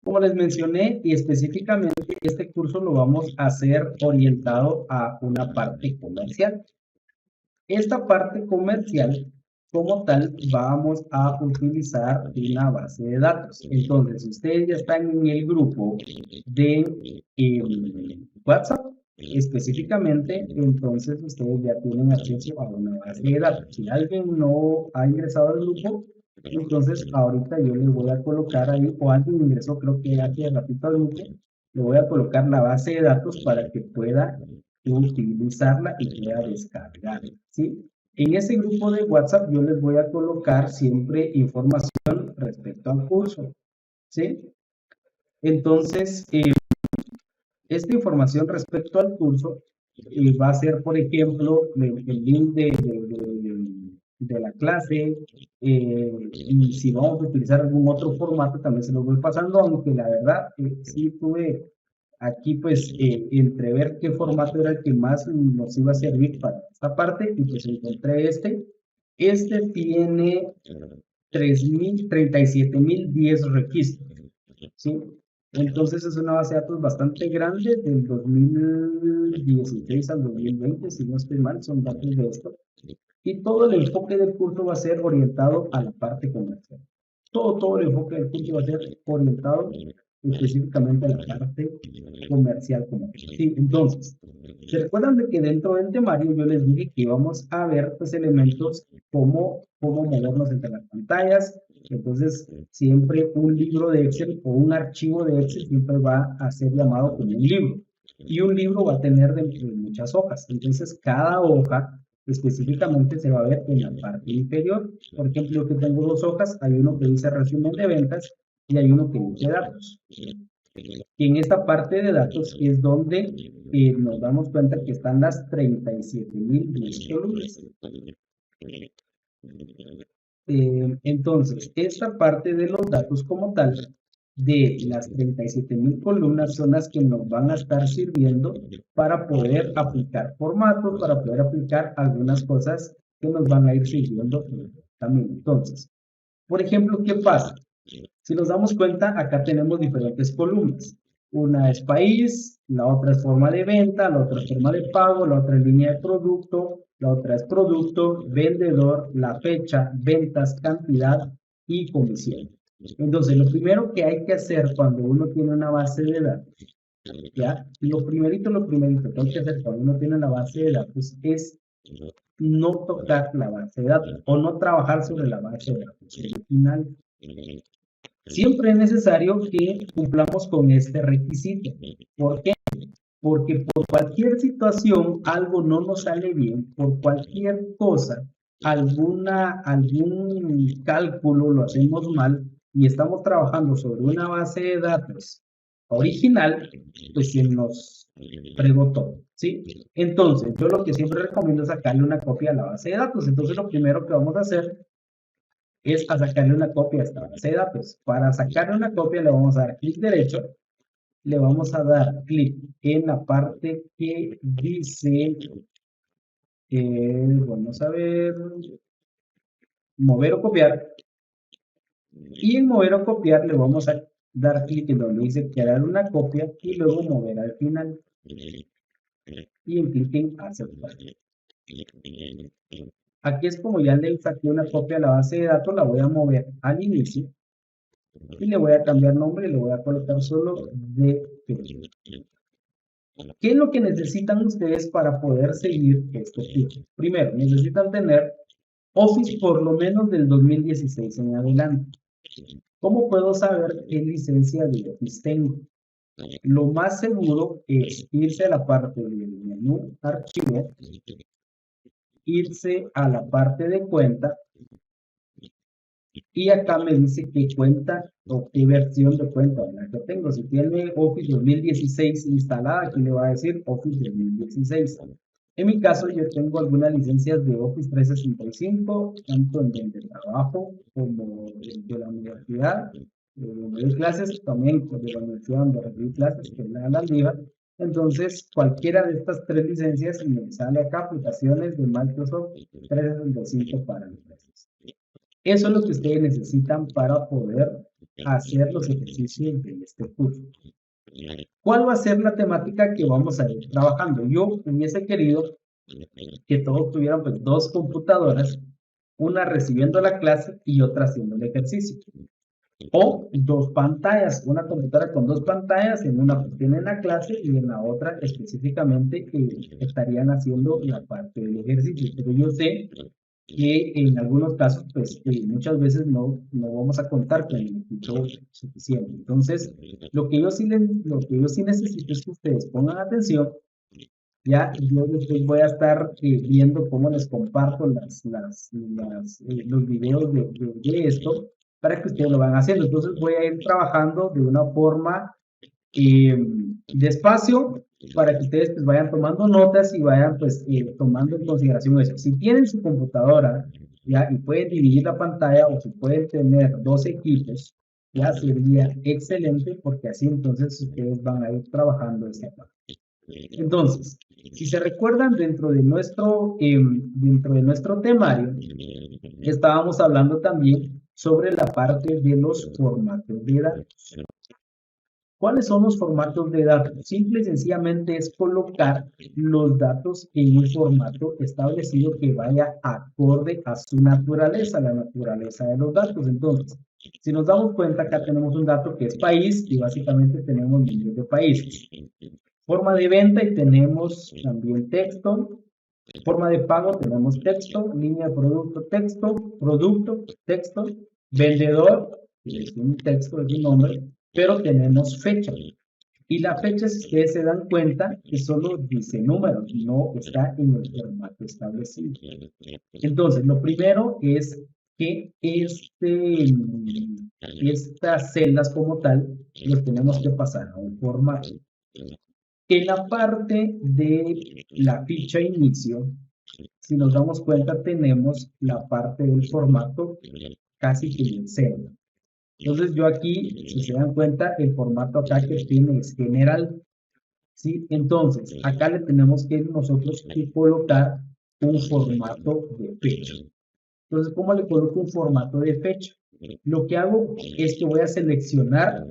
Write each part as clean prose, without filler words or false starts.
Como les mencioné, y específicamente este curso lo vamos a hacer orientado a una parte comercial. Esta parte comercial, como tal, vamos a utilizar una base de datos. Entonces, si ustedes ya están en el grupo de WhatsApp, específicamente, entonces ustedes ya tienen acceso a una base de datos. Si alguien no ha ingresado al grupo, entonces ahorita yo les voy a colocar ahí, o alguien ingresó, creo que hace ratito al grupo, le voy a colocar la base de datos para que pueda utilizarla y pueda descargarla, ¿sí? En ese grupo de WhatsApp yo les voy a colocar siempre información respecto al curso, ¿sí? Entonces, esta información respecto al curso va a ser, por ejemplo, el link de la clase, y si vamos a utilizar algún otro formato también se los voy pasando, aunque la verdad sí tuve aquí pues entrever qué formato era el que más nos iba a servir para esta parte, y pues encontré este tiene 37.010 registros, ¿sí? Entonces es una base de datos bastante grande del 2016 al 2020, si no estoy mal, son datos de esto. Y todo el enfoque del curso va a ser orientado a la parte comercial. Todo el enfoque del curso va a ser orientado específicamente a la parte comercial. Sí, entonces, ¿se recuerdan de que dentro del temario yo les dije que íbamos a ver pues elementos como cómo movernos entre las pantallas? Entonces, siempre un libro de Excel o un archivo de Excel siempre va a ser llamado como un libro. Y un libro va a tener de muchas hojas. Entonces, cada hoja específicamente se va a ver en la parte inferior. Por ejemplo, yo que tengo dos hojas, hay uno que dice resumen de ventas y hay uno que dice datos. Y en esta parte de datos es donde nos damos cuenta que están las 37.010 columnas. Entonces, esta parte de los datos como tal, de las 37.000 columnas, son las que nos van a estar sirviendo para poder aplicar formatos, para poder aplicar algunas cosas que nos van a ir sirviendo también. Entonces, por ejemplo, ¿qué pasa? Si nos damos cuenta, acá tenemos diferentes columnas. Una es país, la otra es forma de venta, la otra es forma de pago, la otra es línea de producto, la otra es producto, vendedor, la fecha, ventas, cantidad y comisión. Entonces, lo primero que hay que hacer cuando uno tiene una base de datos, ¿ya? Lo primerito que hay que hacer cuando uno tiene una base de datos es no tocar la base de datos o no trabajar sobre la base de datos original. Siempre es necesario que cumplamos con este requisito. ¿Por qué? Porque por cualquier situación algo no nos sale bien, por cualquier cosa, algún cálculo lo hacemos mal y estamos trabajando sobre una base de datos original, pues se nos fregó todo, ¿sí? Entonces, yo lo que siempre recomiendo es sacarle una copia a la base de datos. Entonces, lo primero que vamos a hacer es a sacarle una copia a esta base de datos. Para sacarle una copia le vamos a dar clic derecho, le vamos a dar clic en la parte que dice, vamos a ver, mover o copiar, y en mover o copiar le vamos a dar clic en donde dice crear una copia y luego mover al final, y en clic en aceptar. Aquí es como ya le saqué una copia a la base de datos, la voy a mover al inicio y le voy a cambiar nombre y le voy a colocar solo de ¿Qué es lo que necesitan ustedes para poder seguir este curso? Primero, necesitan tener Office por lo menos del 2016 en adelante. ¿Cómo puedo saber qué licencia de Office tengo? Lo más seguro es irse a la parte del menú Archivo, irse a la parte de cuenta, y acá me dice qué cuenta o qué versión de cuenta la que tengo. Si tiene Office 2016 instalada, aquí le va a decir Office 2016. En mi caso, yo tengo algunas licencias de Office 365, tanto en donde trabajo como de la universidad, donde doy clases, también de la universidad donde recibí clases, que es la Landívar. Entonces, cualquiera de estas tres licencias me sale acá, aplicaciones de Microsoft 365 para empresas. Eso es lo que ustedes necesitan para poder hacer los ejercicios de este curso. ¿Cuál va a ser la temática que vamos a ir trabajando? Yo hubiese querido que todos tuvieran pues, dos computadoras, una recibiendo la clase y otra haciendo el ejercicio. O dos pantallas, una computadora con dos pantallas, en una pues tienen la clase y en la otra específicamente estarían haciendo la parte del ejercicio. Pero yo sé que en algunos casos, pues muchas veces no vamos a contar con el equipo suficiente. Entonces, lo que yo sí necesito es que ustedes pongan atención. Ya yo después voy a estar viendo cómo les comparto los videos de esto para que ustedes lo van haciendo. Entonces voy a ir trabajando de una forma despacio para que ustedes pues, vayan tomando notas y vayan pues tomando en consideración eso. Si tienen su computadora ya y pueden dividir la pantalla o si pueden tener dos equipos, ya sería excelente porque así entonces ustedes van a ir trabajando esta parte. Entonces, si se recuerdan dentro de nuestro temario, estábamos hablando también sobre la parte de los formatos de datos. ¿Cuáles son los formatos de datos? Simple y sencillamente es colocar los datos en un formato establecido que vaya acorde a su naturaleza, la naturaleza de los datos. Entonces, si nos damos cuenta, acá tenemos un dato que es país y básicamente tenemos números de países. Forma de venta y tenemos también texto. Forma de pago tenemos texto, línea de producto, texto, vendedor, es un texto, es un nombre, pero tenemos fecha. Y la fecha, si ustedes se dan cuenta, que solo dice números, no está en el formato establecido. Entonces, lo primero es que estas celdas como tal, los tenemos que pasar a un formato. En la parte de la ficha inicio, si nos damos cuenta, tenemos la parte del formato casi que en celda. Entonces yo aquí, si se dan cuenta, el formato acá que tiene es general. ¿Sí? Entonces, acá le tenemos que nosotros colocar un formato de fecha. Entonces, ¿cómo le coloco un formato de fecha? Lo que hago es que voy a seleccionar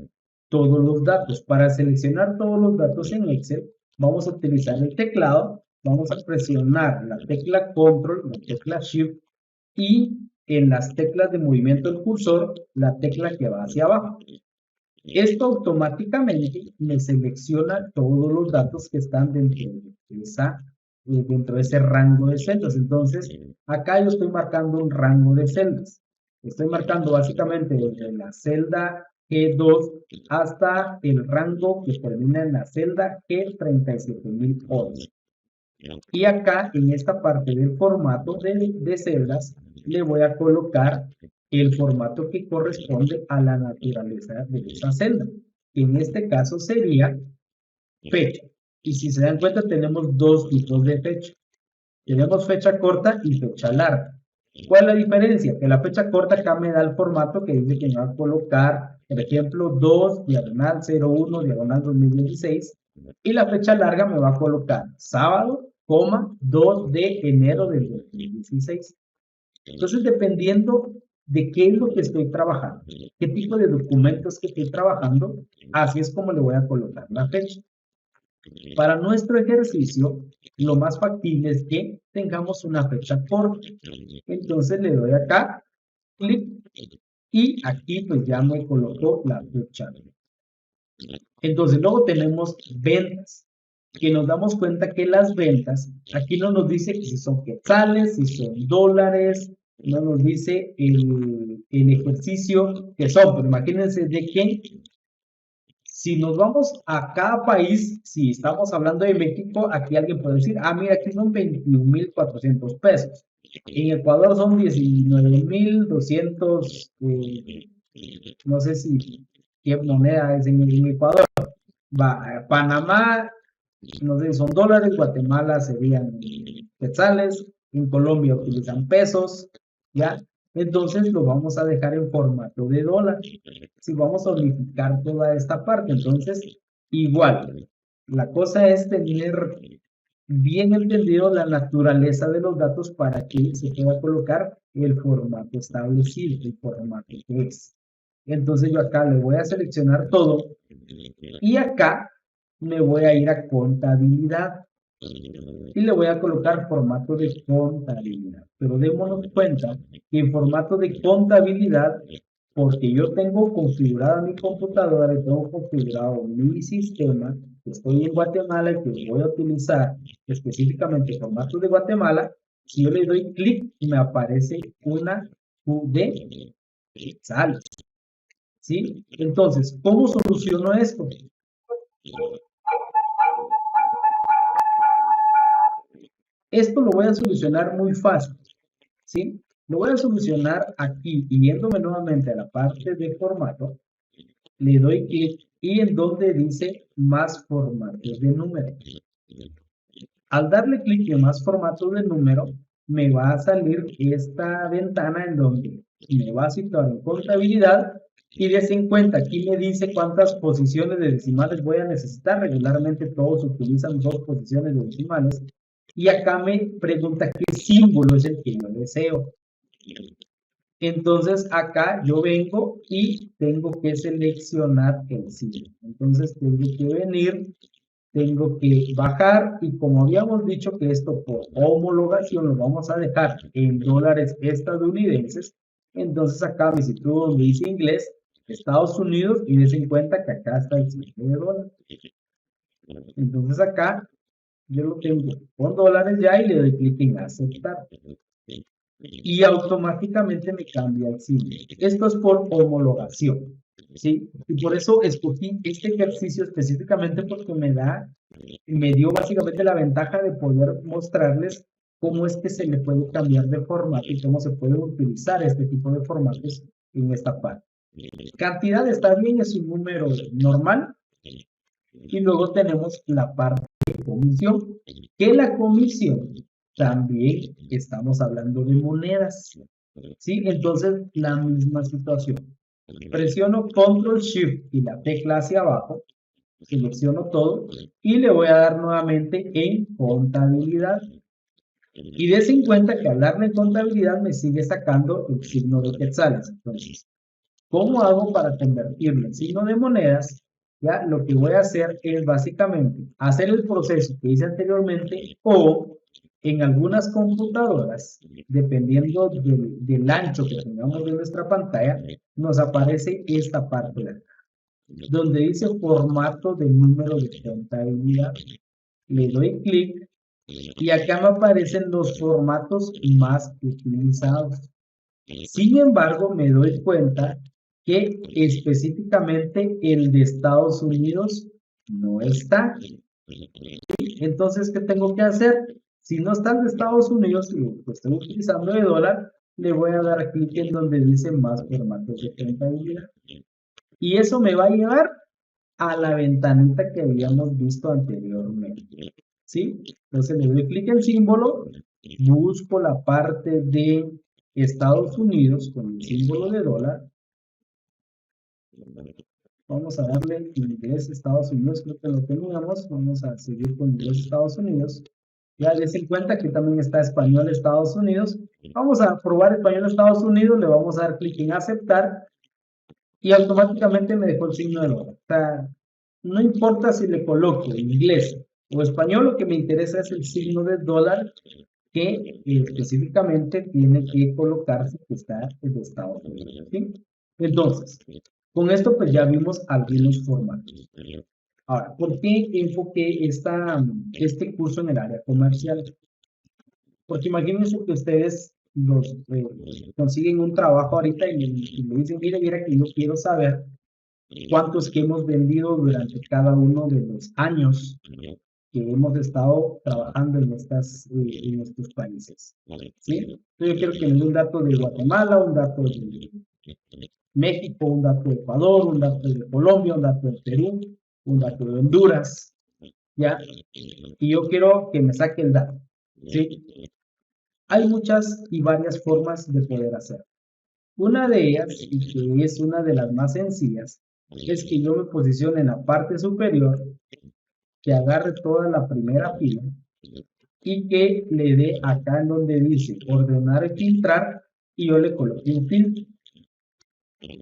todos los datos. Para seleccionar todos los datos en Excel, vamos a utilizar el teclado, vamos a presionar la tecla Control, la tecla Shift y en las teclas de movimiento del cursor, la tecla que va hacia abajo. Esto automáticamente me selecciona todos los datos que están dentro de ese rango de celdas. Entonces, acá yo estoy marcando un rango de celdas. Estoy marcando básicamente desde la celda G2 hasta el rango que termina en la celda G37008. Y acá, en esta parte del formato de celdas, le voy a colocar el formato que corresponde a la naturaleza de esa celda. En este caso sería fecha. Y si se dan cuenta, tenemos dos tipos de fecha. Tenemos fecha corta y fecha larga. ¿Cuál es la diferencia? Que la fecha corta acá me da el formato que dice que me va a colocar, por ejemplo, 2, diagonal 01, diagonal 2016. Y la fecha larga me va a colocar sábado, 2 de enero del 2016. Entonces, dependiendo de qué es lo que estoy trabajando, qué tipo de documentos que estoy trabajando, así es como le voy a colocar la fecha. Para nuestro ejercicio, lo más factible es que tengamos una fecha corta. Entonces le doy acá, clic, y aquí pues ya me colocó la fecha. Entonces luego tenemos ventas, que nos damos cuenta que las ventas, aquí no nos dice que si son quetzales, si son dólares, no nos dice el ejercicio que son, pero imagínense de que si nos vamos a cada país, si estamos hablando de México, aquí alguien puede decir, ah, mira, aquí son 21,400 pesos. En Ecuador son 19,200, no sé si qué moneda es en Ecuador. Panamá, no sé, son dólares, Guatemala serían quetzales, en Colombia utilizan pesos, ¿ya? Entonces lo vamos a dejar en formato de dólar. Si vamos a unificar toda esta parte, entonces igual, la cosa es tener bien entendido la naturaleza de los datos para que se pueda colocar el formato establecido, el formato que es. Entonces yo acá le voy a seleccionar todo y acá me voy a ir a contabilidad y le voy a colocar formato de contabilidad. Pero démonos cuenta que en formato de contabilidad, porque yo tengo configurada mi computadora y tengo configurado mi sistema, que estoy en Guatemala y que voy a utilizar específicamente formato de Guatemala, si yo le doy clic me aparece una Q de sal. ¿Sí? Entonces, ¿cómo soluciono esto? Esto lo voy a solucionar muy fácil, ¿sí? Lo voy a solucionar aquí y yéndome nuevamente a la parte de formato, le doy clic y en donde dice más formatos de número. Al darle clic en más formatos de número, me va a salir esta ventana en donde me va a situar en contabilidad y des en cuenta, aquí me dice cuántas posiciones de decimales voy a necesitar. Regularmente todos utilizan 2 posiciones de decimales. Y acá me pregunta qué símbolo es el que yo deseo. Entonces acá yo vengo y tengo que seleccionar el símbolo. Entonces tengo que venir, tengo que bajar y como habíamos dicho que esto por homologación lo vamos a dejar en dólares estadounidenses, entonces acá me sitúo donde dice inglés, Estados Unidos y des en cuenta que acá está el símbolo de dólar. Entonces acá yo lo tengo con dólares ya y le doy clic en aceptar. Y automáticamente me cambia el símbolo. Esto es por homologación, ¿sí? Y por eso escogí este ejercicio específicamente porque me dio básicamente la ventaja de poder mostrarles cómo es que se le puede cambiar de formato y cómo se puede utilizar este tipo de formatos en esta parte. Cantidad está bien, es un número normal. Y luego tenemos la parte de comisión, que la comisión también estamos hablando de monedas. ¿Sí? Entonces, la misma situación. Presiono Control Shift y la tecla hacia abajo, selecciono todo y le voy a dar nuevamente en contabilidad. Y des en cuenta que al darle en contabilidad me sigue sacando el signo de quetzales. Entonces, ¿cómo hago para convertirlo en signo de monedas? Ya lo que voy a hacer es básicamente hacer el proceso que hice anteriormente o en algunas computadoras, dependiendo del ancho que tengamos de nuestra pantalla, nos aparece esta parte de acá, donde dice formato de número de contabilidad. Le doy clic y acá me aparecen los formatos más utilizados. Sin embargo, me doy cuenta que específicamente el de Estados Unidos no está. Entonces, ¿qué tengo que hacer? Si no está el de Estados Unidos y pues estoy utilizando de dólar, le voy a dar clic en donde dice más formatos de contabilidad. Y eso me va a llevar a la ventanita que habíamos visto anteriormente. ¿Sí? Entonces le doy clic en símbolo, busco la parte de Estados Unidos con el símbolo de dólar. Vamos a darle inglés Estados Unidos, creo que lo teníamos. Vamos a seguir con inglés Estados Unidos. Ya des en cuenta que también está español Estados Unidos. Vamos a probar español Estados Unidos, le vamos a dar clic en aceptar y automáticamente me dejó el signo de dólar. O sea, no importa si le coloco inglés o español, lo que me interesa es el signo de dólar que específicamente tiene que colocarse que está en Estados Unidos. ¿Sí? Entonces, con esto pues ya vimos algunos formatos. Ahora, ¿por qué enfoqué este curso en el área comercial? Porque imagínense que ustedes consiguen un trabajo ahorita y le dicen, mira que yo quiero saber cuántos que hemos vendido durante cada uno de los años que hemos estado trabajando en estos países. ¿Sí? Entonces yo quiero que me dé un dato de Guatemala, un dato de México, un dato de Ecuador, un dato de Colombia, un dato de Perú, un dato de Honduras, ¿ya? Y yo quiero que me saque el dato, ¿sí? Hay muchas y varias formas de poder hacer. Una de ellas, y que es una de las más sencillas, es que yo me posicione en la parte superior, que agarre toda la primera fila y que le dé acá en donde dice ordenar y filtrar y yo le coloqué un filtro.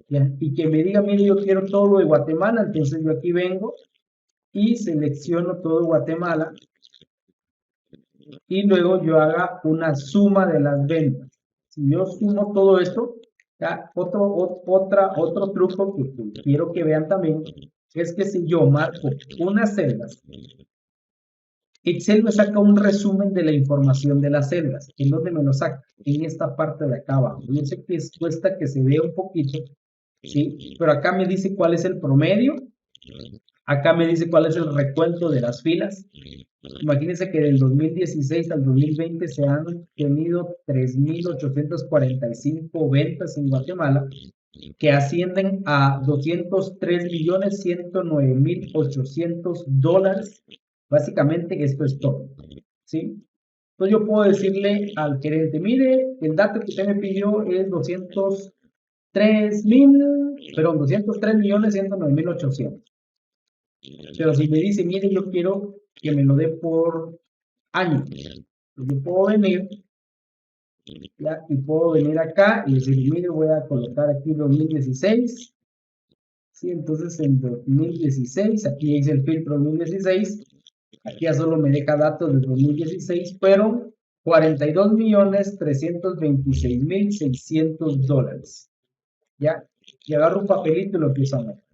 ¿Ya? Y que me diga, mire, yo quiero todo de Guatemala, entonces yo aquí vengo y selecciono todo Guatemala y luego yo haga una suma de las ventas. Si yo sumo todo esto, ya, otro truco que quiero que vean también es que si yo marco unas celdas, Excel me saca un resumen de la información de las celdas. ¿En dónde me lo saca? En esta parte de acá abajo. Yo sé que cuesta que se vea un poquito, ¿sí? Pero acá me dice cuál es el promedio. Acá me dice cuál es el recuento de las filas. Imagínense que del 2016 al 2020 se han tenido 3.845 ventas en Guatemala que ascienden a $203.109.800. Básicamente esto es todo, ¿sí? Entonces yo puedo decirle al gerente, mire, el dato que usted me pidió es 203.109.800. Pero si me dice, mire, yo quiero que me lo dé por año, pues yo puedo venir, ¿ya? Y puedo venir acá y decir, mire, voy a colocar aquí 2016. Sí, entonces en 2016, aquí hice el filtro 2016, aquí ya solo me deja datos de 2016, pero $42.326.600. ¿Ya? Y agarro un papelito y lo empiezo a meter.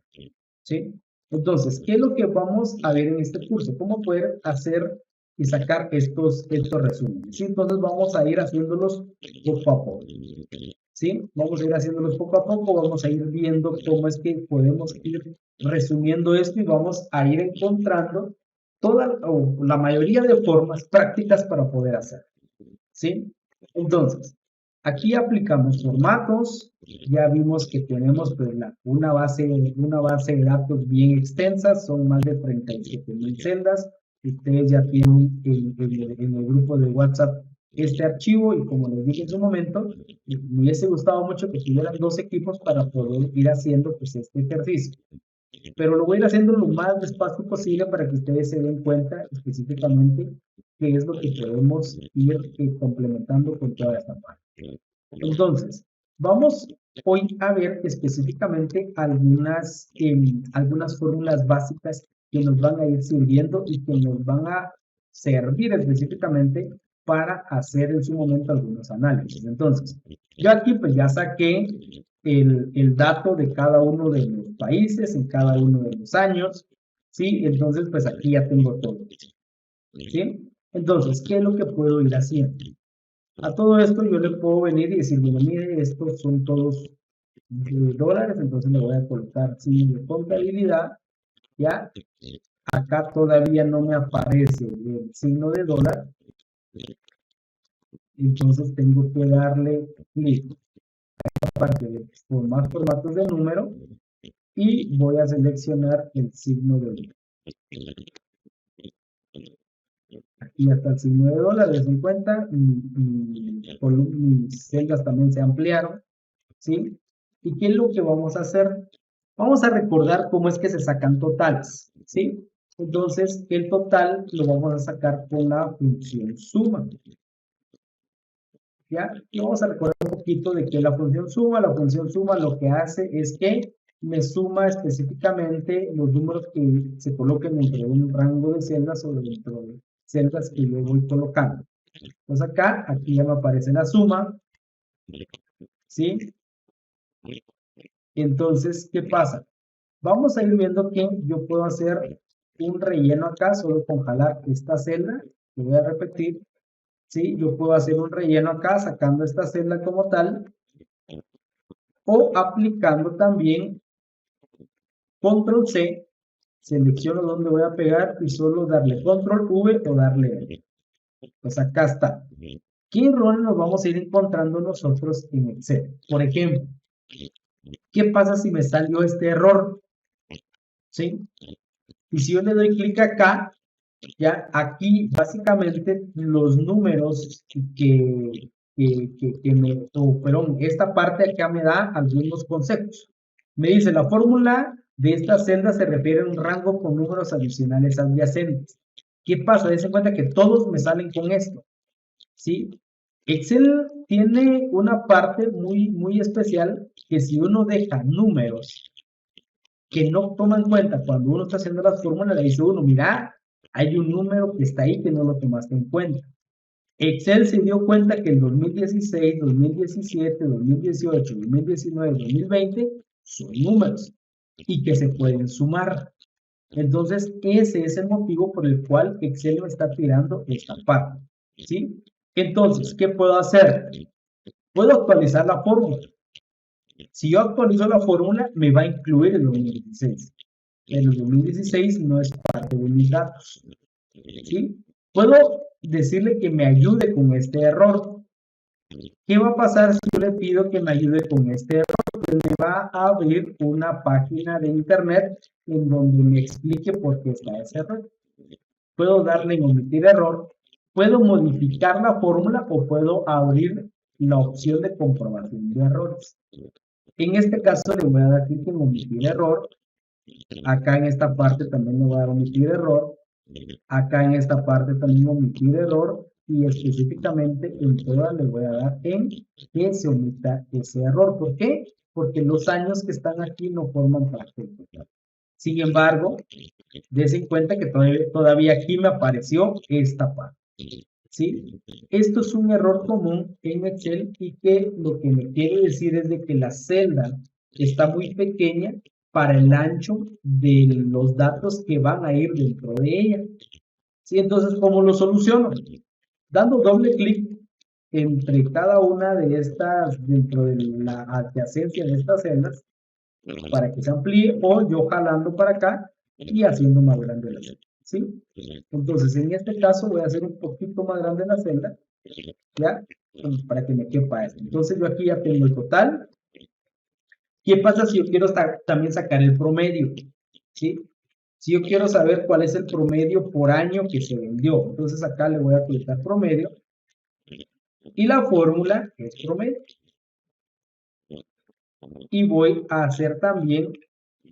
¿Sí? Entonces, ¿qué es lo que vamos a ver en este curso? ¿Cómo poder hacer y sacar estos resúmenes? ¿Sí? Entonces vamos a ir haciéndolos poco a poco. ¿Sí? Vamos a ir haciéndolos poco a poco, vamos a ir viendo cómo es que podemos ir resumiendo esto y vamos a ir encontrando toda o la mayoría de formas prácticas para poder hacer. ¿Sí? Entonces, aquí aplicamos formatos, ya vimos que tenemos pues, una base de datos bien extensa, son más de 37.000 celdas. Ustedes ya tienen en el grupo de WhatsApp este archivo y como les dije en su momento, me hubiese gustado mucho que tuvieran 2 equipos para poder ir haciendo pues, este ejercicio. Pero lo voy a ir haciendo lo más despacio posible para que ustedes se den cuenta específicamente qué es lo que podemos ir complementando con toda esta parte. Entonces, vamos hoy a ver específicamente algunas fórmulas básicas que nos van a ir sirviendo y que nos van a servir específicamente para hacer en su momento algunos análisis. Entonces, yo aquí pues ya saqué el dato de cada uno de los países en cada uno de los años, ¿sí? Entonces, pues aquí ya tengo todo, ¿sí? Entonces, ¿qué es lo que puedo ir haciendo? A todo esto yo le puedo venir y decir, bueno, mire, estos son todos dólares, entonces le voy a colocar signo de contabilidad, ¿ya? Acá todavía no me aparece el signo de dólar, entonces tengo que darle clic a esta parte de formar formatos de número y voy a seleccionar el signo de dólar. Aquí ya está el signo de dólar, en cuenta, mis celdas también se ampliaron, ¿sí? ¿Y qué es lo que vamos a hacer? Vamos a recordar cómo es que se sacan totales, ¿sí? Entonces, el total lo vamos a sacar con la función suma. ¿Ya? Y vamos a recordar un poquito de qué es la función suma. La función suma lo que hace es que me suma específicamente los números que se coloquen dentro de un rango de celdas o dentro de celdas que yo voy colocando. Entonces acá, aquí ya me aparece la suma, ¿sí? Entonces, ¿qué pasa? Vamos a ir viendo que yo puedo hacer un relleno acá solo con jalar esta celda, que voy a repetir, ¿sí? Yo puedo hacer un relleno acá sacando esta celda como tal o aplicando también Control C, selecciono dónde voy a pegar y solo darle Control V o darle L. Pues acá está. ¿Qué errores nos vamos a ir encontrando nosotros en Excel? Por ejemplo, ¿qué pasa si me salió este error? ¿Sí? Y si yo le doy clic acá, ya aquí básicamente los números perdón, esta parte acá me da algunos conceptos. Me dice, la fórmula de esta celda se refiere a un rango con números adicionales adyacentes. ¿Qué pasa? Dense cuenta que todos me salen con esto, ¿sí? Excel tiene una parte muy especial que si uno deja números que no toma en cuenta cuando uno está haciendo las fórmulas, le dice uno, mira, hay un número que está ahí que no lo tomaste en cuenta. Excel se dio cuenta que en 2016, 2017, 2018, 2019, 2020 son números y que se pueden sumar. Entonces, ese es el motivo por el cual Excel me está tirando esta parte, ¿sí? Entonces, ¿qué puedo hacer? Puedo actualizar la fórmula. Si yo actualizo la fórmula, me va a incluir el 2016. El 2016 no es parte de mis datos, ¿sí? Puedo decirle que me ayude con este error. ¿Qué va a pasar si yo le pido que me ayude con este error? Pues me va a abrir una página de internet en donde me explique por qué está ese error. Puedo darle en omitir error, puedo modificar la fórmula o puedo abrir la opción de comprobación de errores. En este caso le voy a dar clic en omitir error. Acá en esta parte también le voy a dar omitir error. Acá en esta parte también omitir error. Y específicamente en todas le voy a dar en que se omita ese error. ¿Por qué? Porque los años que están aquí no forman parte del total. Sin embargo, dense en cuenta que todavía aquí me apareció esta parte. ¿Sí? Esto es un error común en Excel y que lo que me quiere decir es de que la celda está muy pequeña para el ancho de los datos que van a ir dentro de ella. ¿Sí? Entonces, ¿cómo lo soluciono? Dando doble clic entre cada una de estas, dentro de la adyacencia de estas celdas, para que se amplíe, o yo jalando para acá y haciendo más grande la celda. ¿Sí? Entonces, en este caso voy a hacer un poquito más grande la celda, ¿ya? Para que me quepa esto. Entonces, yo aquí ya tengo el total. ¿Qué pasa si yo quiero también sacar el promedio? ¿Sí? Si yo quiero saber cuál es el promedio por año que se vendió, entonces acá le voy a aplicar promedio y la fórmula es promedio. Y voy a hacer también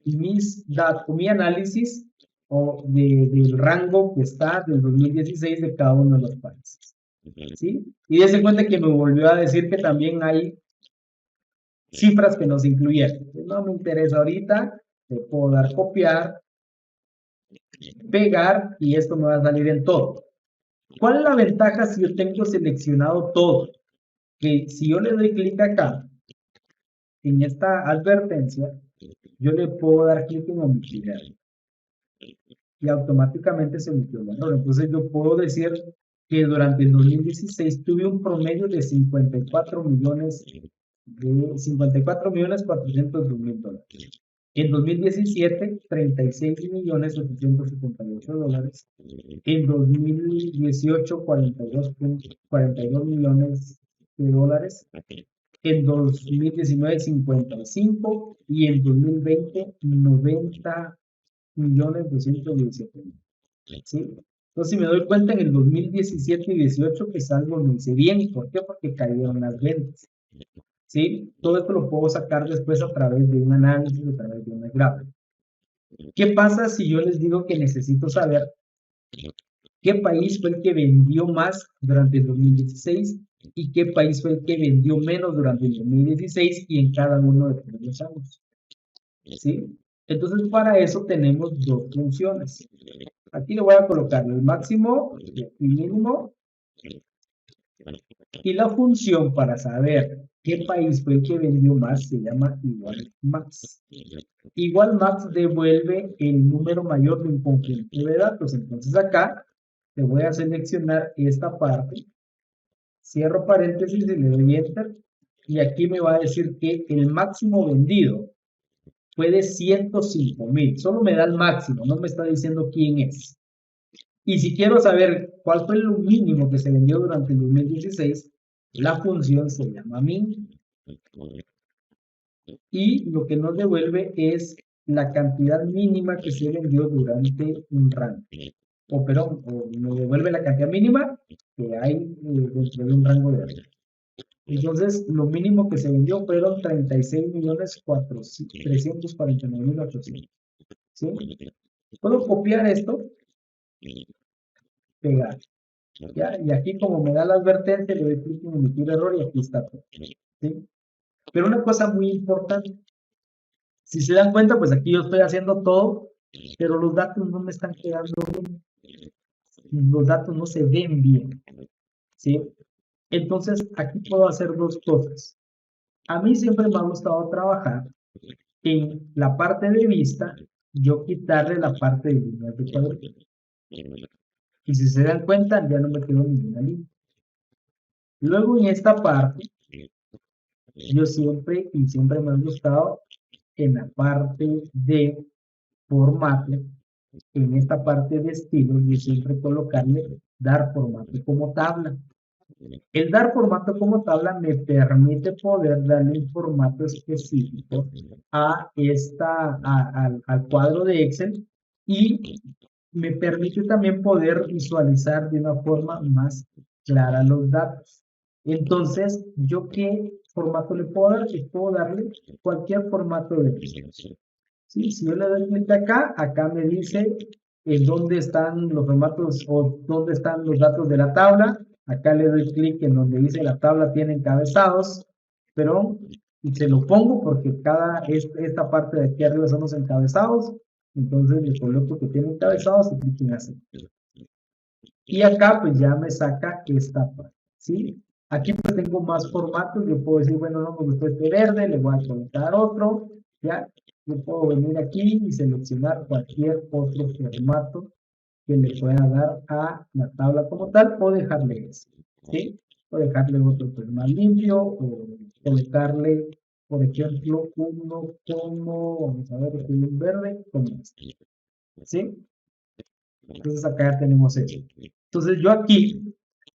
mis datos, mi análisis del rango que está del 2016 de cada uno de los países. ¿Sí? Y dense cuenta que me volvió a decir que también hay cifras que nos incluyeron. No me interesa ahorita, le puedo dar copiar, pegar y esto me va a salir en todo. ¿Cuál es la ventaja si yo tengo seleccionado todo? Que si yo le doy clic acá, en esta advertencia, yo le puedo dar clic en omitir y automáticamente se omitió el error. Entonces yo puedo decir que durante el 2016 tuve un promedio de 54 millones de 54.402.000 dólares. En 2017, 36 millones 878 dólares. En 2018, 42 millones de dólares. En 2019, 55. Y en 2020, 90 millones 217 mil. ¿Sí? Entonces, si me doy cuenta, en el 2017 y 18 que salgo me hice bien. ¿Por qué? Porque cayeron las ventas. ¿Sí? Todo esto lo puedo sacar después a través de un análisis, a través de una gráfica. ¿Qué pasa si yo les digo que necesito saber qué país fue el que vendió más durante el 2016 y qué país fue el que vendió menos durante el 2016 y en cada uno de los años? ¿Sí? Entonces, para eso tenemos dos funciones. Aquí le voy a colocar el máximo y mínimo. Y la función para saber qué país fue el que vendió más se llama igual max. Igual max devuelve el número mayor de un conjunto de datos. Entonces acá te voy a seleccionar esta parte, cierro paréntesis y le doy enter. Y aquí me va a decir que el máximo vendido fue de 105.000. Solo me da el máximo, no me está diciendo quién es. Y si quiero saber cuál fue lo mínimo que se vendió durante el 2016, la función se llama min. Y lo que nos devuelve es la cantidad mínima que se vendió durante un rango. O perdón, nos devuelve la cantidad mínima que hay dentro de un rango de datos. Entonces, lo mínimo que se vendió fueron 36.349.800. ¿Sí? Puedo copiar esto pegar. ¿Ya? Y aquí como me da la advertencia, le doy clic en emitir error y aquí está todo. ¿Sí? Pero una cosa muy importante, si se dan cuenta, pues aquí yo estoy haciendo todo, pero los datos no me están quedando bien. Los datos no se ven bien. ¿Sí? Entonces, aquí puedo hacer dos cosas. A mí siempre me ha gustado trabajar en la parte de vista, yo quitarle la parte de líneas de cuadro. Y si se dan cuenta, ya no me quedó ninguna línea. Luego en esta parte, yo siempre me ha gustado en la parte de formato, en esta parte de estilo, yo siempre colocarle dar formato como tabla. El dar formato como tabla me permite poder darle un formato específico al cuadro de Excel y me permite también poder visualizar de una forma más clara los datos. Entonces, ¿yo qué formato le puedo dar? Le puedo darle cualquier formato de Excel. ¿Sí? Si yo le doy clic acá, acá me dice en dónde están los formatos o dónde están los datos de la tabla. Acá le doy clic en donde dice la tabla tiene encabezados, pero y se lo pongo porque esta parte de aquí arriba son los encabezados. Entonces le coloco que tiene encabezados y clic en hacer. Y acá pues ya me saca esta parte, ¿sí? Aquí pues tengo más formatos, yo puedo decir, bueno, no me gustó este verde, le voy a colocar otro, ¿ya? Yo puedo venir aquí y seleccionar cualquier otro formato que le pueda dar a la tabla como tal o dejarle ese, ¿sí? O dejarle otro pues más limpio o colocarle, por ejemplo, uno como, vamos a ver, un verde como este, ¿sí? Entonces acá ya tenemos eso. Entonces yo aquí,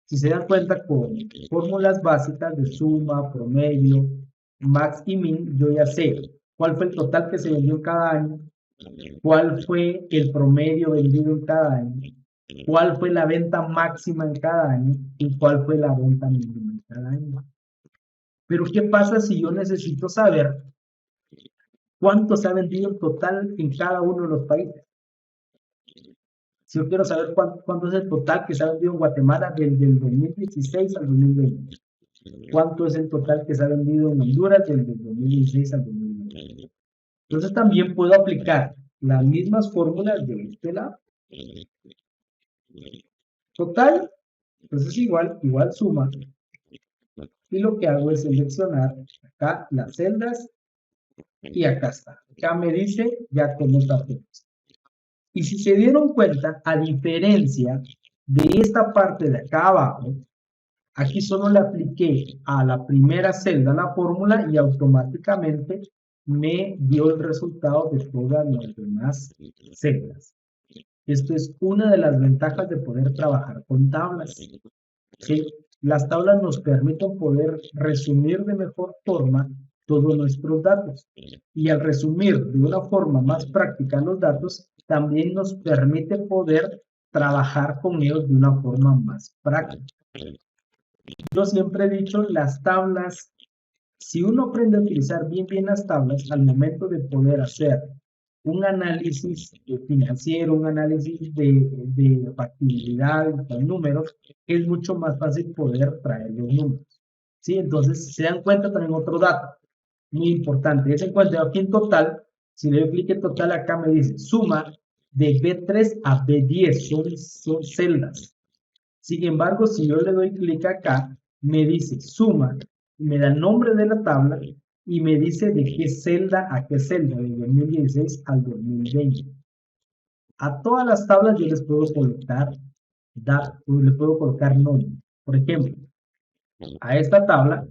si se dan cuenta con fórmulas básicas de suma, promedio, max y min, yo ya sé cuál fue el total que se vendió en cada año, cuál fue el promedio vendido en cada año, cuál fue la venta máxima en cada año y cuál fue la venta mínima en cada año. Pero ¿qué pasa si yo necesito saber cuánto se ha vendido en total en cada uno de los países? Si yo quiero saber cuánto es el total que se ha vendido en Guatemala desde el 2016 al 2020. ¿Cuánto es el total que se ha vendido en Honduras desde el 2016 al 2020? Entonces también puedo aplicar las mismas fórmulas de este lado. Total, entonces igual suma. Y lo que hago es seleccionar acá las celdas y acá está. Acá me dice ya cómo está todo. Y si se dieron cuenta, a diferencia de esta parte de acá abajo, aquí solo le apliqué a la primera celda la fórmula y automáticamente me dio el resultado de todas las demás celdas. Esto es una de las ventajas de poder trabajar con tablas. ¿Sí? Las tablas nos permiten poder resumir de mejor forma todos nuestros datos. Y al resumir de una forma más práctica los datos, también nos permite poder trabajar con ellos de una forma más práctica. Yo siempre he dicho, las tablas, si uno aprende a utilizar bien las tablas, al momento de poder hacer un análisis financiero, un análisis de factibilidad, de números, es mucho más fácil poder traer los números. ¿Sí? Entonces, se dan cuenta también otro dato muy importante. Es en cuanto aquí en total, si le doy clic en total, acá me dice suma de B3 a B10, son celdas. Sin embargo, si yo le doy clic acá, me dice suma, me da el nombre de la tabla y me dice de qué celda a qué celda, de 2016 al 2020. A todas las tablas yo les puedo colocar le puedo colocar nombre. Por ejemplo, a esta tabla,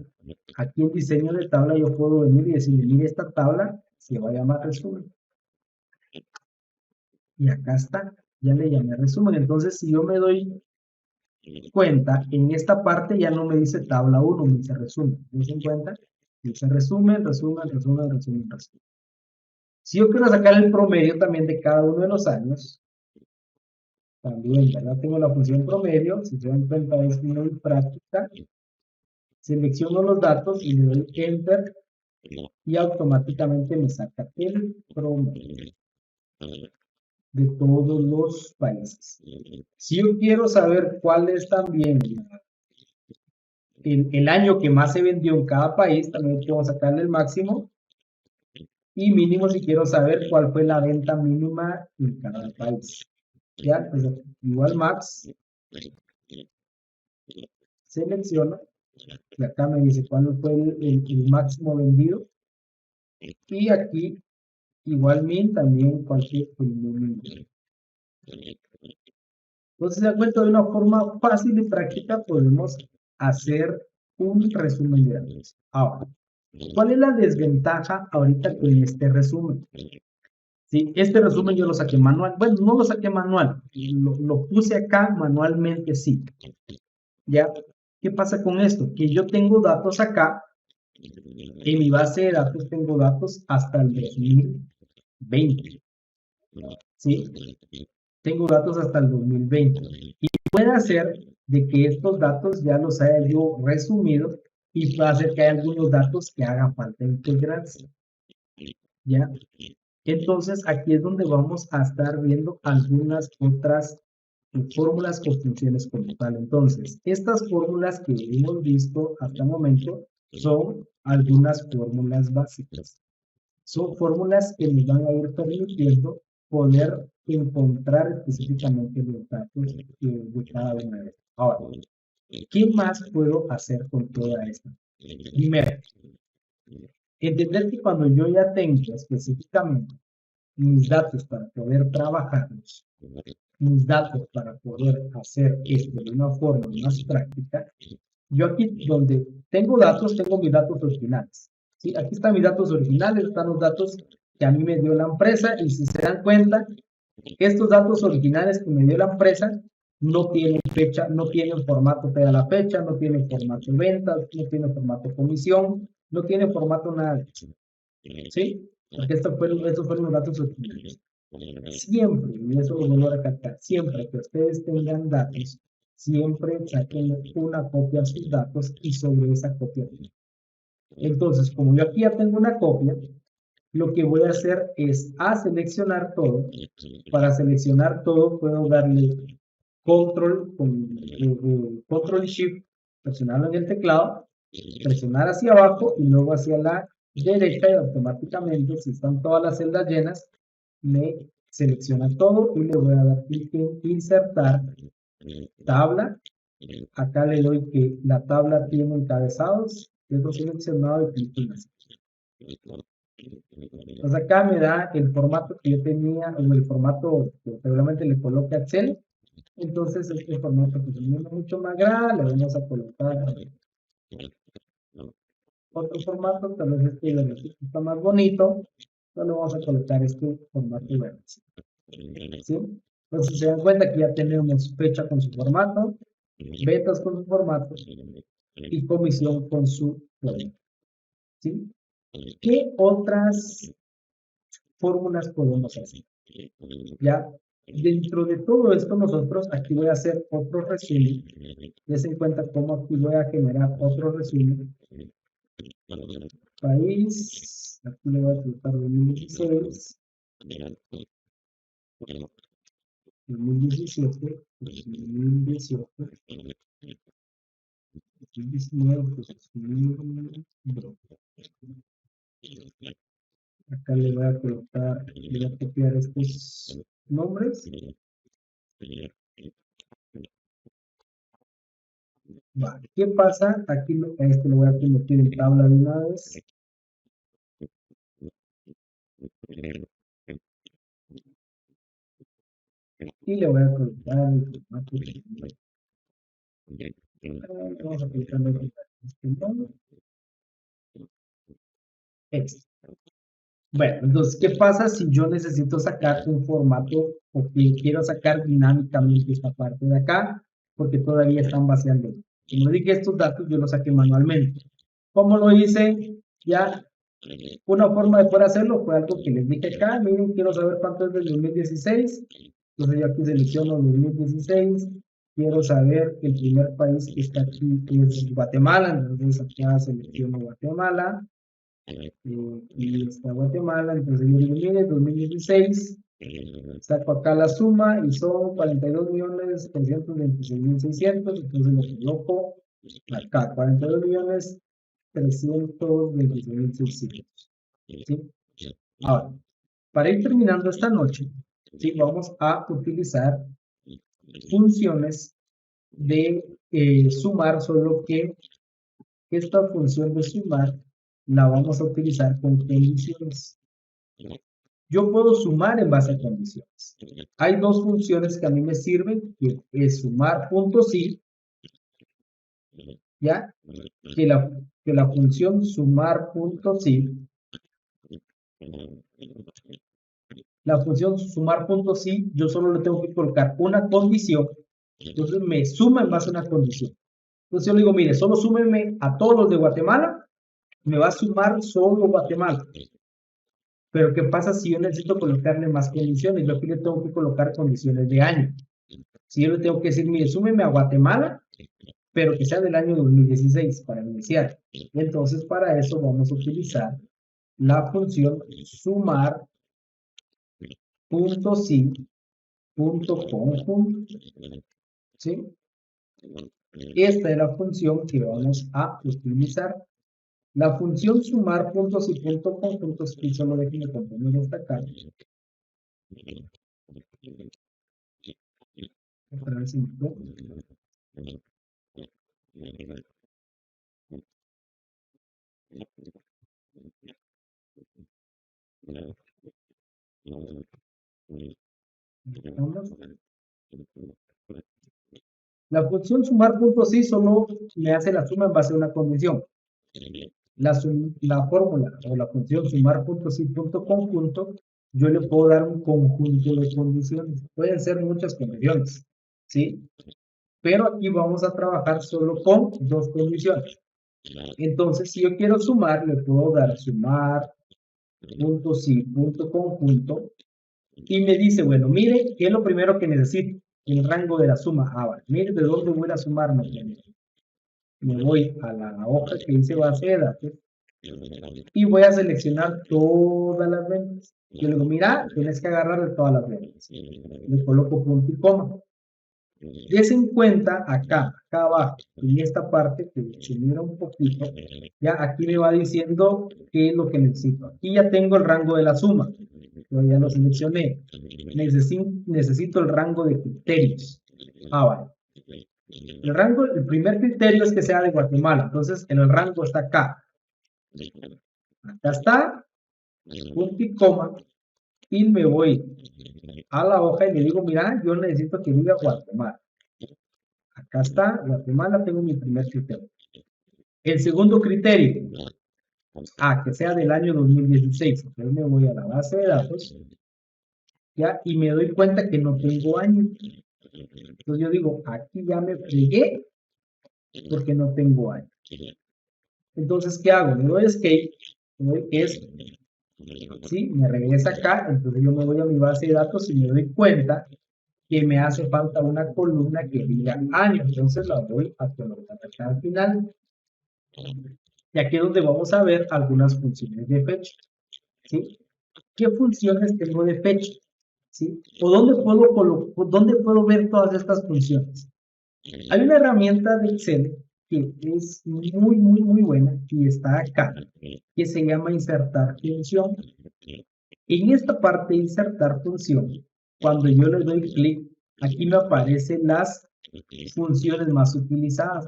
aquí en diseño de tabla yo puedo venir y decirle, mire, esta tabla se va a llamar resumen. Y acá está, ya le llamé resumen. Entonces, si yo me doy cuenta, en esta parte ya no me dice tabla 1, me dice resumen. ¿Me dicen cuenta? Dice resumen. Si yo quiero sacar el promedio también de cada uno de los años, también, ¿verdad? Tengo la función promedio, si se dan cuenta es muy práctica. Selecciono los datos y le doy enter y automáticamente me saca el promedio. de todos los países. Si yo quiero saber cuál es también el año que más se vendió en cada país, también quiero sacarle el máximo y mínimo si quiero saber cuál fue la venta mínima en cada país. Ya, pues, igual max, selecciono, y acá me dice cuál fue el máximo vendido, y aquí igual min también cuál fue el mínimo. Entonces, se da cuenta, de una forma fácil y práctica podemos hacer un resumen de datos. Ahora, ¿cuál es la desventaja ahorita con este resumen? Sí, este resumen yo lo saqué manual. Bueno, no lo saqué manual, lo puse acá manualmente, sí. ¿Ya? ¿Qué pasa con esto? Que yo tengo datos acá, en mi base de datos tengo datos hasta el 2020. ¿Sí? Tengo datos hasta el 2020. Y puede ser de que estos datos ya los haya yo resumido y puede ser que haya algunos datos que haga falta integrarse. ¿Ya? Entonces, aquí es donde vamos a estar viendo algunas otras fórmulas o funciones como tal. Entonces, estas fórmulas que hemos visto hasta el momento son algunas fórmulas básicas. Son fórmulas que nos van a ir permitiendo poder encontrar específicamente los datos de cada una de ellas. Ahora, ¿qué más puedo hacer con toda esta? Primero, entender que cuando yo ya tengo específicamente mis datos para poder trabajarlos, mis datos para poder hacer esto de una forma más práctica, yo aquí donde tengo datos, tengo mis datos originales. ¿Sí? Aquí están mis datos originales, están los datos que a mí me dio la empresa y si se dan cuenta, estos datos originales que me dio la empresa no tienen fecha, no tienen formato de la fecha, no tienen formato ventas, no tienen formato comisión, no tienen formato nada. ¿Sí? Porque estos fueron los datos originales. Siempre, y eso lo vuelvo a recalcar, siempre que ustedes tengan datos, siempre saquen una copia de sus datos y sobre esa copia. Entonces, como yo aquí ya tengo una copia, lo que voy a hacer es seleccionar todo. Para seleccionar todo puedo darle control, control shift, presionarlo en el teclado, presionar hacia abajo y luego hacia la derecha y automáticamente, si están todas las celdas llenas, me selecciona todo y le voy a dar clic en insertar tabla. Acá le doy que la tabla tiene encabezados, dejo seleccionado y clic en así. Entonces acá me da el formato que yo tenía, o el formato que seguramente le coloque a Excel. Entonces este formato que es mucho más grande, le vamos a colocar otro formato, tal vez este está más bonito, solo vamos a colocar este formato verde. ¿Sí? Entonces se dan cuenta que ya tenemos fecha con su formato, ventas con su formato y comisión con su formato. ¿Sí? ¿Qué otras fórmulas podemos hacer? Ya, dentro de todo esto nosotros aquí voy a hacer otro resumen. Dense en cuenta cómo aquí voy a generar otro resumen. País, aquí le voy a colocar 2016. 2017, 2018, 2019, 2020. Acá le voy a colocar, le voy a copiar estos nombres. Vale. ¿Qué pasa? Aquí a este lo voy a convertir en tabla de una vez. Y le voy a colocar el formato. Vamos a colocarle este nombre. Este. Bueno, entonces, ¿qué pasa si yo necesito sacar un formato o que quiero sacar dinámicamente esta parte de acá? Porque todavía están vaciando. Como dije, estos datos yo los saqué manualmente. ¿Cómo lo hice? Ya, una forma de poder hacerlo fue algo que les dije acá. Miren, quiero saber cuánto es del 2016. Entonces yo aquí selecciono 2016. Quiero saber que el primer país que está aquí es Guatemala. Entonces acá selecciono Guatemala. Y está Guatemala. Entonces yo digo, mire, 2016. Saco acá la suma y son 42.326.600. Entonces lo coloco acá, 42.326.600. ¿Sí? Ahora, para ir terminando esta noche, ¿sí? Vamos a utilizar funciones de sumar, solo que esta función de sumar la vamos a utilizar con condiciones. Yo puedo sumar en base a condiciones. Hay dos funciones que a mí me sirven, que es sumar puntos y, ¿ya? Que la función sumar puntos y, la función sumar puntos y, yo solo le tengo que colocar una condición, entonces me suma en base a una condición. Entonces yo le digo, mire, solo súmeme a todos los de Guatemala, me va a sumar solo Guatemala. Pero ¿qué pasa si yo necesito colocarle más condiciones? Yo aquí le tengo que colocar condiciones de año. Si yo le tengo que decir, mire, súmeme a Guatemala, pero que sea del año 2016 para iniciar. Entonces, para eso vamos a utilizar la función sumar punto sí punto conjunto. ¿Sí? Esta es la función que vamos a utilizar. La función sumar puntos y punto conjuntos, y solo déjenme poner esta acá. Otra vez la función sumar puntos y solo me hace la suma en base a una condición. La fórmula o la función sumar puntos y punto conjunto, yo le puedo dar un conjunto de condiciones. Pueden ser muchas condiciones, ¿sí? Pero aquí vamos a trabajar solo con dos condiciones. Entonces, si yo quiero sumar, le puedo dar sumar punto sí punto conjunto y me dice, bueno, mire, ¿qué es lo primero que necesito? El rango de la suma. Ahora, mire de dónde voy a sumar. Me voy a la hoja que dice base de datos y voy a seleccionar todas las ventas. Yo le digo, mira, tienes que agarrar de todas las ventas. Le coloco punto y coma. Des en cuenta acá abajo, en esta parte que se mira un poquito, ya aquí me va diciendo qué es lo que necesito. Aquí ya tengo el rango de la suma, yo ya lo seleccioné. Necesito el rango de criterios. Vale. El primer criterio es que sea de Guatemala, entonces el rango está acá. Acá está, punto y coma, y me voy a la hoja y le digo, mira, yo necesito que diga Guatemala. Acá está, Guatemala, tengo mi primer criterio. El segundo criterio, que sea del año 2016. Entonces me voy a la base de datos, ¿ya? Y me doy cuenta que no tengo año. Entonces yo digo, aquí ya me fregué porque no tengo año. Entonces, ¿qué hago? Me doy escape, me doy esto, ¿sí? Me regresa acá, entonces yo me voy a mi base de datos y me doy cuenta que me hace falta una columna que diga año. Entonces la voy a colocar acá al final. Y aquí es donde vamos a ver algunas funciones de fecha. ¿Sí? ¿Qué funciones tengo de fecha? ¿Sí? ¿O dónde puedo ver todas estas funciones? Hay una herramienta de Excel que es muy buena y está acá, que se llama insertar función. En esta parte de insertar función, cuando yo le doy clic, aquí me aparecen las funciones más utilizadas,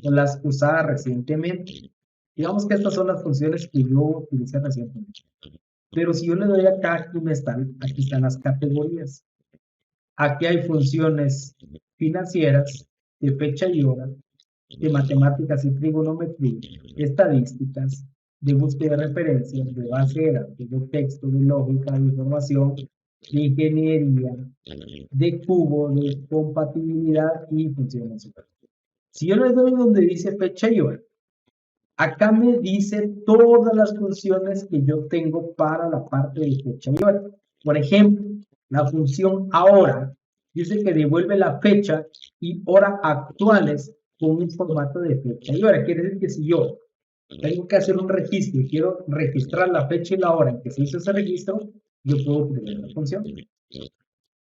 las usadas recientemente. Digamos que estas son las funciones que yo utilicé recientemente. Pero si yo le doy acá, aquí están las categorías. Aquí hay funciones financieras, de fecha y hora, de matemáticas y trigonometría, estadísticas, de búsqueda de referencias, de base de datos, de texto, de lógica, de información, de ingeniería, de cubo, de compatibilidad y funciones. Si yo le doy donde dice fecha y hora, acá me dice todas las funciones que yo tengo para la parte de fecha y hora. Por ejemplo, la función ahora dice que devuelve la fecha y hora actuales con un formato de fecha y hora. Quiere decir que si yo tengo que hacer un registro y quiero registrar la fecha y la hora en que se hizo ese registro, yo puedo obtener la función.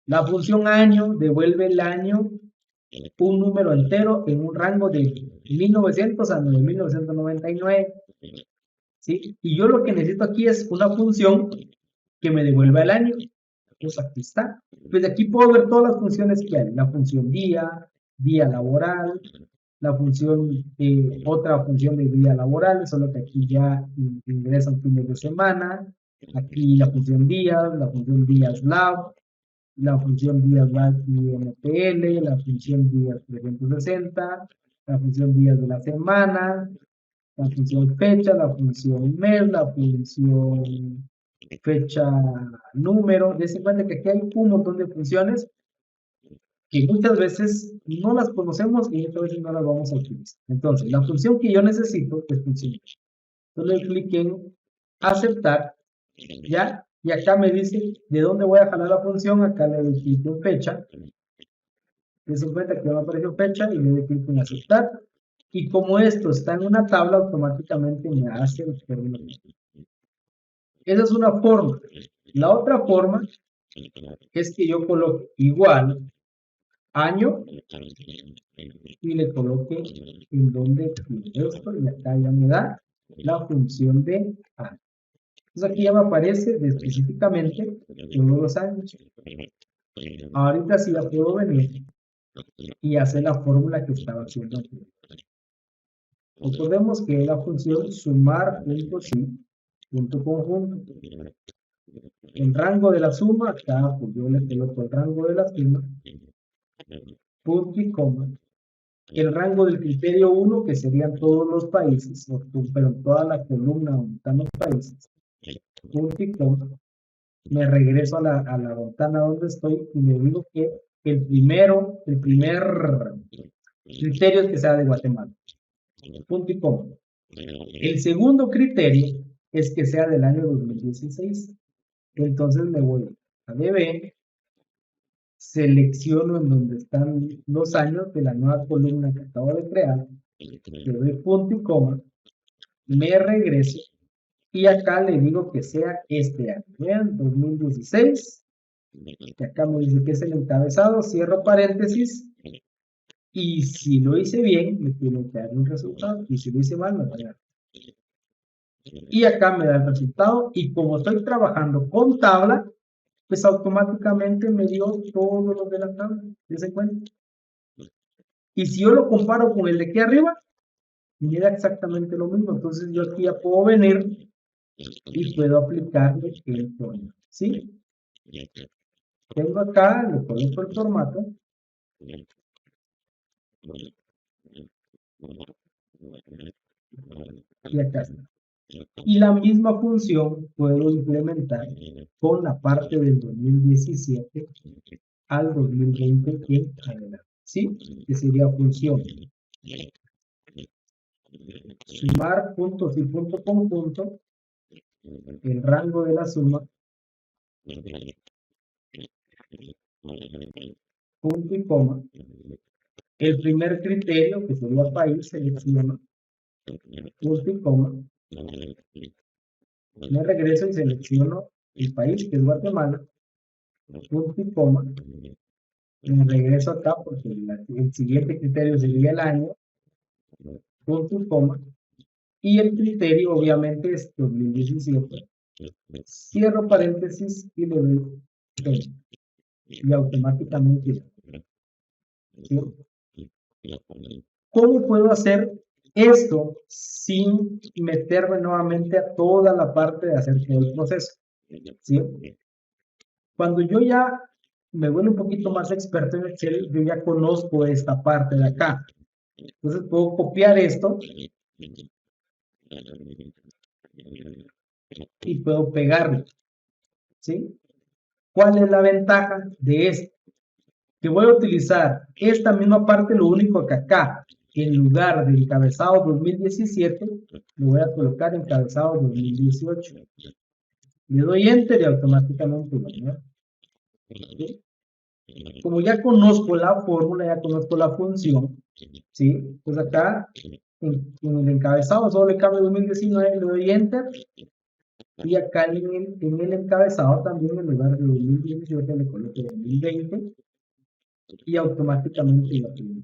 La función año devuelve el año un número entero en un rango de 1900 a 9999. ¿Sí? Y yo lo que necesito aquí es una función que me devuelva el año. Pues aquí está. Pues aquí puedo ver todas las funciones que hay. La función día, día laboral, la función, otra función de día laboral, solo que aquí ya ingresan fines de semana. Aquí la función días lab, la función días lab INPL, la función días 360, la función días de la semana, la función fecha, la función mes, la función fecha número. Des cuenta que aquí hay un montón de funciones que muchas veces no las conocemos y muchas veces no las vamos a utilizar. Entonces, la función que yo necesito es función. Entonces le clic en aceptar, ¿ya? Y acá me dice de dónde voy a jalar la función. Acá le doy clic en fecha. Des cuenta que me apareció fecha y le doy clic en aceptar. Y como esto está en una tabla, automáticamente me hace el término. Esa es una forma. La otra forma es que yo coloque igual año y le coloque en donde quiero esto y acá ya me da la función de año. Entonces aquí ya me aparece específicamente todos los años. Ahorita sí ya puedo venir y hacer la fórmula que estaba haciendo aquí. Recordemos que es la función sumar punto sí punto conjunto. El rango de la suma, acá pues yo le coloco el rango de la suma, punto y coma. El rango del criterio 1, que serían todos los países, pero toda la columna donde están los países, punto y coma. Me regreso a la ventana donde estoy y le digo que el primer criterio es que sea de Guatemala, punto y coma. El segundo criterio es que sea del año 2016. Entonces me voy a DB, selecciono en donde están los años de la nueva columna que acabo de crear, le doy punto y coma, me regreso y acá le digo que sea este año. Vean, 2016, y acá me dice que es el encabezado, cierro paréntesis, y si lo hice bien, me tiene que dar un resultado, y si lo hice mal, me va a dar. Y acá me da el resultado, y como estoy trabajando con tabla, pues automáticamente me dio todo lo de la tabla, ¿se cuenta? Y si yo lo comparo con el de aquí arriba, me da exactamente lo mismo. Entonces yo aquí ya puedo venir y puedo aplicarle el formato, ¿sí? Tengo acá, le coloco el formato. Y acá está. Y la misma función puedo implementar con la parte del 2017 al 2020 en adelante, ¿sí? Que sería función sumar puntos y punto conjunto, el rango de la suma, punto y coma, el primer criterio, que sería país, selecciono, punto y coma, me regreso y selecciono el país, que es Guatemala, punto y coma, me regreso acá porque el siguiente criterio sería el año, punto y coma, y el criterio obviamente es 2017, cierro paréntesis y le doy 20, y automáticamente, ¿sí? ¿Cómo puedo hacer esto sin meterme nuevamente a toda la parte de hacer todo el proceso? ¿Sí? Cuando yo ya me vuelvo un poquito más experto en Excel, yo ya conozco esta parte de acá. Entonces puedo copiar esto y puedo pegarlo. ¿Sí? ¿Cuál es la ventaja de esto? Que voy a utilizar esta misma parte, lo único que acá, en lugar del encabezado 2017, lo voy a colocar encabezado 2018. Le doy enter y automáticamente lo veo. ¿Sí? Como ya conozco la fórmula, ya conozco la función, ¿sí? Pues acá, en el encabezado, solo le cambio 2019, le doy enter Y acá en el encabezado también, en lugar de 2017, le coloco 2020 y automáticamente lo aplico.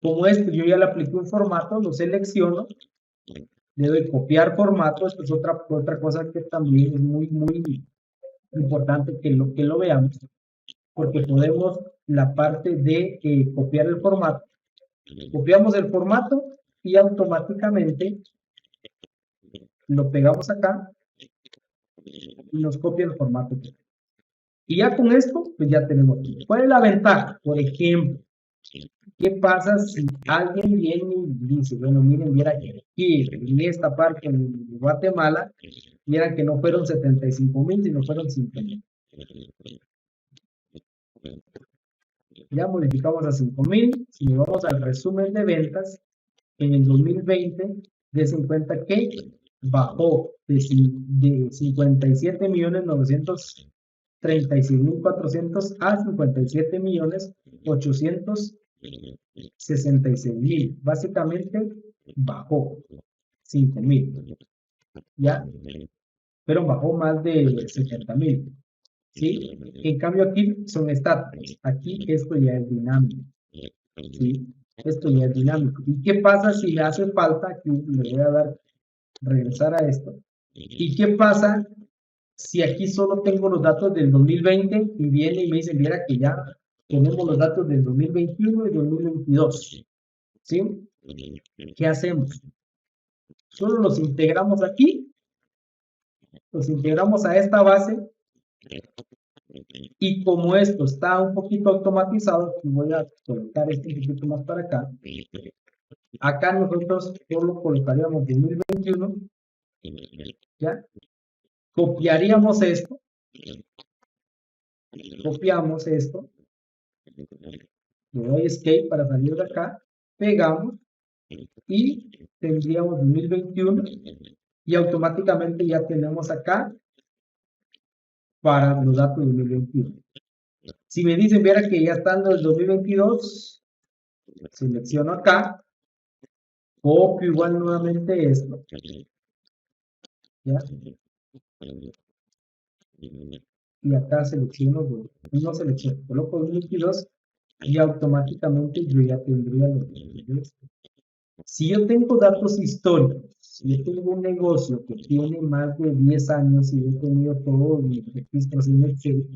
Como esto yo ya le apliqué un formato, lo selecciono, le doy copiar formato. Esto es otra cosa que también es muy importante que lo veamos, porque podemos la parte de copiar el formato. Copiamos el formato y automáticamente lo pegamos acá y nos copia el formato. Y ya con esto, pues ya tenemos. ¿Cuál es la ventaja? Por ejemplo, ¿qué pasa si alguien viene y dice, bueno, miren, viera que aquí en esta parte en Guatemala, vieran que no fueron 75,000, sino fueron 5,000? Ya modificamos a 5,000. Si nos vamos al resumen de ventas, en el 2020, des en cuenta que bajó de 57,936,400 a 57,866,000. Básicamente bajó 5,000, ¿ya? Pero bajó más de 70,000, ¿sí? En cambio aquí son estáticos. Aquí esto ya es dinámico, ¿sí? Esto ya es dinámico. ¿Y qué pasa si le hace falta? Aquí le voy a dar regresar a esto. ¿Y qué pasa si aquí solo tengo los datos del 2020 y viene y me dice, mira que ya tenemos los datos del 2021 y 2022? ¿Sí? ¿Qué hacemos? Solo los integramos aquí, los integramos a esta base, y como esto está un poquito automatizado, voy a colocar esto un poquito más para acá. Acá nosotros solo colocaríamos 2021, ¿ya? Copiaríamos esto, copiamos esto, le doy escape para salir de acá, pegamos y tendríamos 2021 y automáticamente ya tenemos acá para los datos de 2021. Si me dicen, viera que ya están los 2022, selecciono acá, copio igual nuevamente esto, ¿ya? Y acá selecciono, no selecciono, coloco 2022 y automáticamente yo ya tendría los datos. Si yo tengo datos históricos, si yo tengo un negocio que tiene más de 10 años y he tenido todos mis registros en Excel,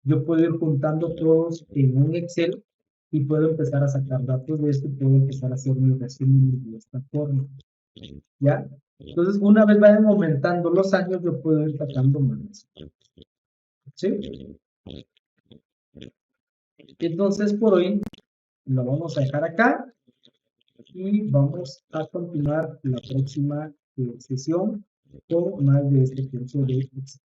yo puedo ir juntando todos en un Excel y puedo empezar a sacar datos de esto y puedo empezar a hacer mi resumen de esta forma, ¿ya? Entonces, una vez vayan aumentando los años, yo puedo ir sacando más, ¿sí? Entonces, por hoy lo vamos a dejar acá y vamos a continuar la próxima sesión con más de este curso de Excel.